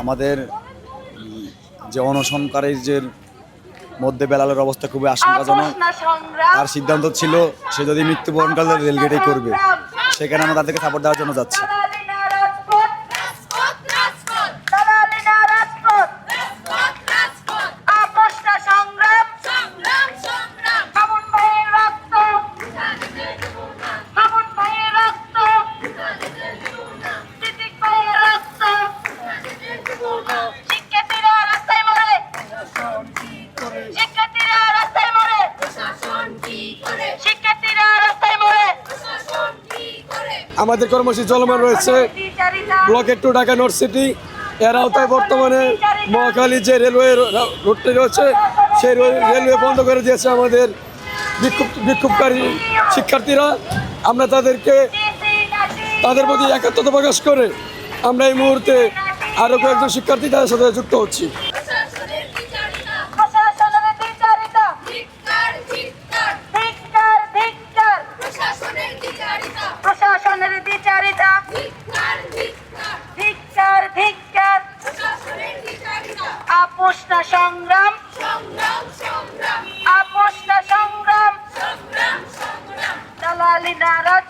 আমাদের যে অনশনকারীদের মধ্যে বেলালের অবস্থা খুবই আশঙ্কাজনক। তার সিদ্ধান্ত ছিল সে যদি মৃত্যুবরণ করে রেলগেটেই করবে, সেখানে আমরা তাদেরকে সাপোর্ট দেওয়ার জন্য যাচ্ছি। আমাদের কর্মসূচি চলমান রয়েছে ব্লকের টু ঢাকা নর্থ সিটি। এর আওতায় বর্তমানে মহাখালী যে রেলওয়ে রুটটি রয়েছে সেই রেলওয়ে বন্ধ করে দিয়েছে আমাদের বিক্ষোভকারী শিক্ষার্থীরা। আমরা তাদের প্রতি একাত্মতা প্রকাশ করে আমরা এই মুহূর্তে আরও কয়েকজন শিক্ষার্থী তাদের সাথে যুক্ত হচ্ছি। সংগ্রাম দালালি নারাজ